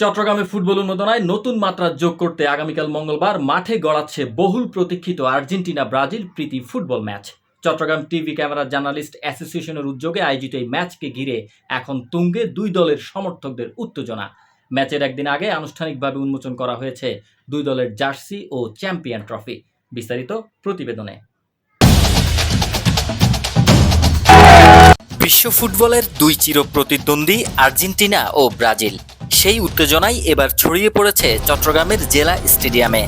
চট্টগ্রামে ফুটবল উন্মাদনায় নতুন মাত্রা যোগ করতে আগামীকাল মঙ্গলবার মাঠে গড়াচ্ছে বহুল প্রতীক্ষিত আর্জেন্টিনা ব্রাজিল প্রীতি football match. Chittagong TV camera journalist অ্যাসোসিয়েশনের উদ্যোগে আয়োজিত এই ম্যাচকে ঘিরে এখন তুঙ্গে দুই দলের সমর্থকদের উত্তেজনা। ম্যাচের একদিন আগে আনুষ্ঠানিকভাবে উন্মোচন করা হয়েছে দুই দলের জার্সি ও চ্যাম্পিয়ন ট্রফি। বিস্তারিত প্রতিবেদনে। বিশ্ব ফুটবলের দুই চির প্রতিদ্বন্দ্বী আর্জেন্টিনা ও ব্রাজিল, সেই উত্তেজনাই এবার ছড়িয়ে পড়েছে চট্টগ্রামের জেলা স্টেডিয়ামে।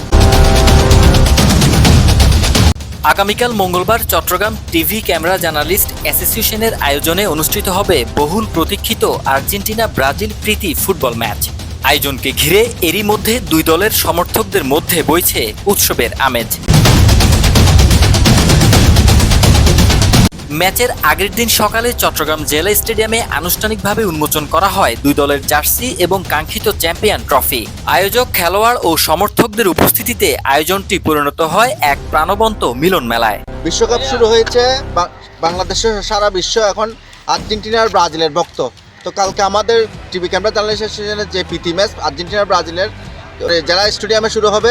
আগামীকাল মঙ্গলবার চট্টগ্রাম টিভি ক্যামেরা জার্নালিস্ট অ্যাসোসিয়েশনের আয়োজনে অনুষ্ঠিত হবে বহুল প্রতীক্ষিত আর্জেন্টিনা ব্রাজিল প্রীতি ফুটবল ম্যাচ। আয়োজনকে ঘিরে এরই মধ্যে দুই দলের সমর্থকদের মধ্যে বইছে উৎসবের আমেজ। ম্যাচের আগের দিন সকালে চট্টগ্রাম জেলা স্টেডিয়ামে আনুষ্ঠানিকভাবে উন্মোচন করা হয় দুই দলের জার্সি এবং কাঙ্ক্ষিত চ্যাম্পিয়ন ট্রফি। আয়োজক, খেলোয়াড় ও সমর্থকদের উপস্থিতিতে আয়োজনটি পরিণত হয় এক প্রাণবন্ত মিলন মেলায়। বিশ্বকাপ শুরু হয়েছে, বাংলাদেশের সারা বিশ্ব এখন আর্জেন্টিনার ব্রাজিলের ভক্ত। তো কালকে আমাদের টিভি ক্যামেরা জার্নালিস্ট অ্যাসোসিয়েশনের যে প্রীতি ম্যাচ আর্জেন্টিনার ব্রাজিলের জেলা স্টেডিয়ামে শুরু হবে,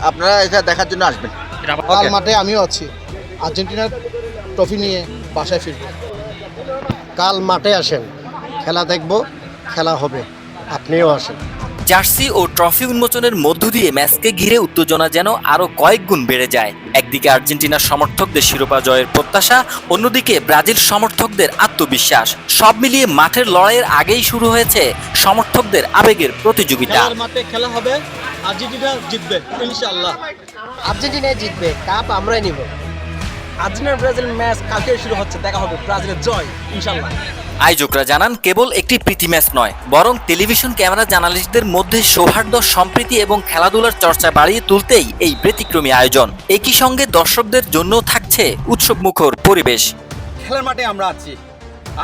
আপনারা এটা দেখার জন্য আসবেন। কাল মাঠে আমিও আছি, আর্জেন্টিনার ট্রফি নিয়ে বাসায় ফিরব। কাল মাঠে আসেন, খেলা দেখব, খেলা হবে, আপনিও আসেন। জার্সি ও ট্রফি উন্মোচনের মধ্য দিয়ে ম্যাচকে ঘিরে উত্তেজনা যেন আরও কয়েক গুণ বেড়ে যায়। একদিকে আর্জেন্টিনার সমর্থকদের শিরোপা জয়ের প্রত্যাশা, অন্যদিকে ব্রাজিল সমর্থকদের আত্মবিশ্বাস। সব মিলিয়ে মাঠের লড়াইয়ের আগেই শুরু হয়েছে সমর্থকদের আবেগের প্রতিযোগিতা। মাঠে খেলা হবে, আর্জেন্টিনা জিতবে ইনশাআল্লাহ। আর্জেন্টিনা জিতবে, কাপ আমরাই নিব। আর্জেন্টিনা ব্রাজিল ম্যাচ কালকে শুরু হচ্ছে, দেখা হবে ব্রাজিলের জয় ইনশাআল্লাহ। আয়োজকরা জানান, কেবল একটি প্রীতি ম্যাচ নয়, বরং টেলিভিশন ক্যামেরা জার্নালিস্টদের মধ্যে সৌহার্দ্য, সম্প্রীতি এবং খেলাধুলার চর্চা বাড়িয়ে তুলতেই এই ব্যতিক্রমী আয়োজন। একই সঙ্গে দর্শকদের জন্য থাকছে উৎসবমুখর পরিবেশ। খেলার মাঠে আমরা আছি,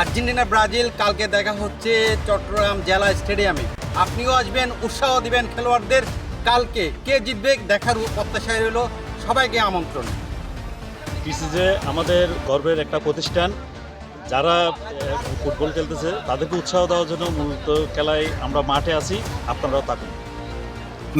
আর্জেন্টিনা ব্রাজিল কালকে দেখা হচ্ছে চট্টগ্রাম জেলা স্টেডিয়ামে। আপনিও আসবেন, উৎসাহ দিবেন খেলোয়াড়দের। কালকে কে জিতবে দেখার প্রত্যাশায় রইল, সবাইকে আমন্ত্রণ। পিসিজে আমাদের গর্বের একটা প্রতিষ্ঠান, যারা ফুটবল খেলতেছে তাদেরকে উৎসাহ দেওয়ার জন্য মূলত খেলায় আমরা মাঠে আছি, আপনারাও থাকুন।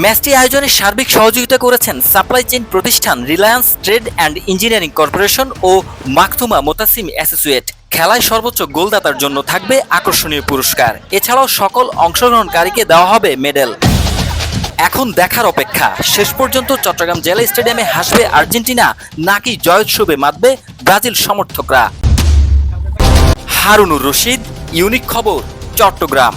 ম্যাচটি আয়োজনে সার্বিক সহযোগিতা করেছেন সাপ্লাই চেইন প্রতিষ্ঠান Reliance trade and engineering corporation ও মাকতুমা মোতাসিম অ্যাসোসিয়েট। খেলায় সর্বোচ্চ গোলদাতার জন্য থাকবে আকর্ষণীয় পুরস্কার। এছাড়াও সকল অংশগ্রহণকারীকে দেওয়া হবে মেডেল। এখন দেখার অপেক্ষা, শেষ পর্যন্ত চট্টগ্রাম জেলা স্টেডিয়ামে হাসবে আর্জেন্টিনা নাকি জয়োৎসবে মাতবে ব্রাজিল সমর্থকরা। হারুনুর রশিদ, ইউনিক খবর, চট্টগ্রাম।